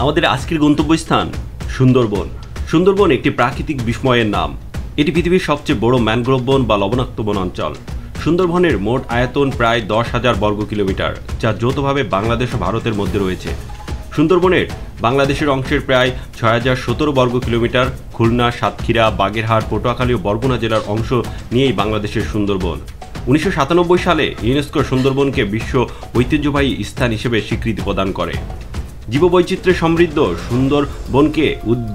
আমাদের আজকের গন্তব্যস্থান সুন্দরবন। সুন্দরবন একটি প্রাকৃতিক বিস্ময়ের নাম। এটি পৃথিবীর সবচেয়ে বড় ম্যানগ্রোভ বন বা লবণাক্ত বন অঞ্চল। সুন্দরবনের মোট আয়তন প্রায় 10,000 বর্গ কিলোমিটার, যা যৌথভাবে বাংলাদেশ ও ভারতের মধ্যে রয়েছে। সুন্দরবনের বাংলাদেশের অংশের প্রায় 6,017 বর্গ কিলোমিটার, খুলনা, সাতক্ষীরা, বাগেরহাট, পটুয়াখালী ও বরগুনা জেলার অংশ নিয়েই বাংলাদেশের সুন্দরবন। 1997 সালে ইউনেস্কো সুন্দরবনকে বিশ্ব ঐতিহ্যবাহী স্থান হিসেবে স্বীকৃতি প্রদান করে। জীববৈচিত্র্যে সমৃদ্ধ সুন্দরবনকে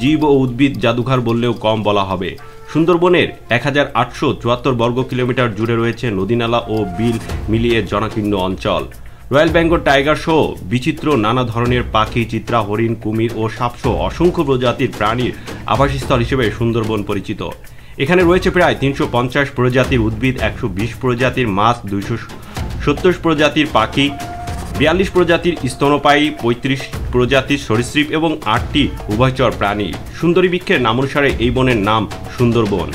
জীব ও উদ্ভিদ জাদুঘর বললেও কম বলা হবে। সুন্দরবনের 1,874 বর্গ কিলোমিটার জুড়ে রয়েছে নদীনালা ও বিল মিলিয়ে জনাকীর্ণ অঞ্চল। রয়্যাল বেঙ্গল টাইগার সহ বিচিত্র নানা ধরনের পাখি, চিত্রা, হরিণ, কুমির ও সাপসহ অসংখ্য প্রজাতির প্রাণীর আবাসস্থল হিসেবে সুন্দরবন পরিচিত। এখানে রয়েছে প্রায় 350 প্রজাতির উদ্ভিদ, 120 প্রজাতির মাছ, 270 প্রজাতির পাখি, 42 প্রজাতির স্তন্যপায়ী, 35 প্রজাতির সরীসৃপ এবং 8টি উভয়চর প্রাণী। সুন্দরী বৃক্ষের নামানুসারে এই বনের নাম সুন্দরবন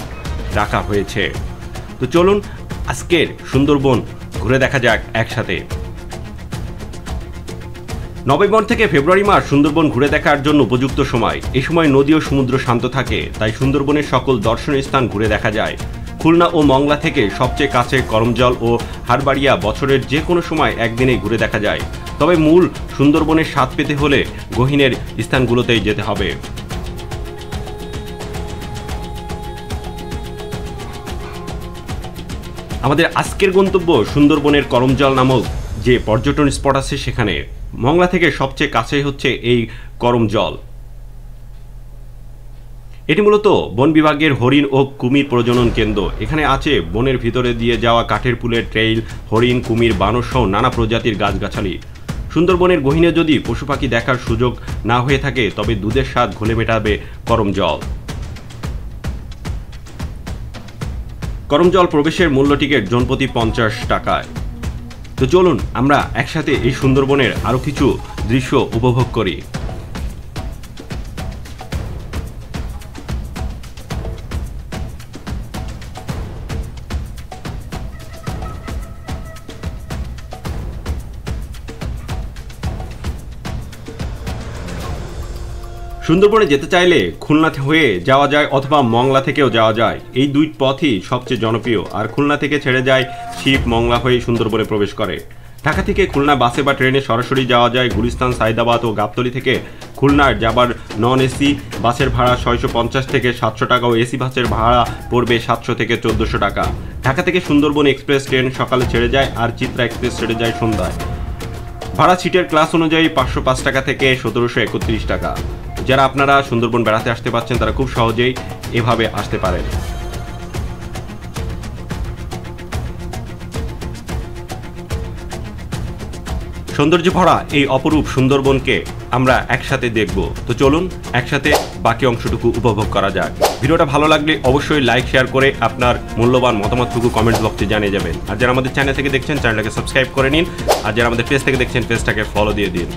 রাখা হয়েছে। তো চলুন আজকের সুন্দরবন ঘুরে দেখা যাক একসাথে। নভেম্বর থেকে ফেব্রুয়ারি মাস সুন্দরবন ঘুরে দেখার জন্য উপযুক্ত সময়। এই সময় নদী ও সমুদ্র শান্ত থাকে, তাই সুন্দরবনের সকল দর্শনীয় স্থান ঘুরে দেখা যায়। খুলনা ও মংলা থেকে সবচেয়ে কাছে করমজল ও হারবাড়িয়া বছরের যে কোনো সময় একদিনেই ঘুরে দেখা যায়। তবে মূল সুন্দরবনের স্বাদ পেতে হলে গহীনের স্থানগুলোতেই যেতে হবে। আমাদের আজকের গন্তব্য সুন্দরবনের করমজল নামক যে পর্যটন স্পট আছে সেখানে। মংলা থেকে সবচেয়ে কাছে হচ্ছে এই করমজল। এটি মূলত বন বিভাগের হরিণ ও কুমির প্রজনন কেন্দ্র। এখানে আছে বনের ভিতরে দিয়ে যাওয়া কাঠের পুলের ট্রেইল, হরিণ, কুমির, বানর সহ নানা প্রজাতির গাছগাছালি। সুন্দরবনের গহীনে যদি পশু পাখি দেখার সুযোগ না হয়ে থাকে তবে দুধের স্বাদ ঘোলে মেটাবে করমজল। করমজল প্রবেশের মূল্য টিকিট জনপ্রতি 50 টাকায়। তো চলুন আমরা একসাথে এই সুন্দরবনের আরও কিছু দৃশ্য উপভোগ করি। সুন্দরবনে যেতে চাইলে খুলনা হয়ে যাওয়া যায় অথবা মংলা থেকেও যাওয়া যায়। এই দুই পথই সবচেয়ে জনপ্রিয়। আর খুলনা থেকে ছেড়ে যায় শিপ, মংলা হয়ে সুন্দরবনে প্রবেশ করে। ঢাকা থেকে খুলনা বাসে বা ট্রেনে সরাসরি যাওয়া যায়। গুলিস্তান, সাইদাবাদ ও গাবতলী থেকে খুলনার যাবার নন এসি বাসের ভাড়া 650 থেকে 700 টাকা ও এসি বাসের ভাড়া পড়বে 700 থেকে 1400 টাকা। ঢাকা থেকে সুন্দরবন এক্সপ্রেস ট্রেন সকালে ছেড়ে যায় আর চিত্রা এক্সপ্রেস ছেড়ে যায় সন্ধ্যায়। ভাড়া সিটের ক্লাস অনুযায়ী 505 টাকা থেকে 1731 টাকা। যারা আপনারা সুন্দরবন বেড়াতে আসতে পারছেন তারা খুব সহজেই এভাবে আসতে পারেন। সৌন্দর্য ভরা এই অপরূপ সুন্দরবনকে আমরা একসাথে দেখব। তো চলুন একসাথে বাকি অংশটুকু উপভোগ করা যাক। ভিডিওটা ভালো লাগলে অবশ্যই লাইক, শেয়ার করে আপনার মূল্যবান মতামতটুকু কমেন্ট বক্সে জানিয়ে যাবেন। আর যারা আমাদের চ্যানেল থেকে দেখছেন চ্যানেলটাকে সাবস্ক্রাইব করে নিন। আর যারা আমাদের পেজ থেকে দেখছেন পেজটাকে ফলো দিয়ে দিন।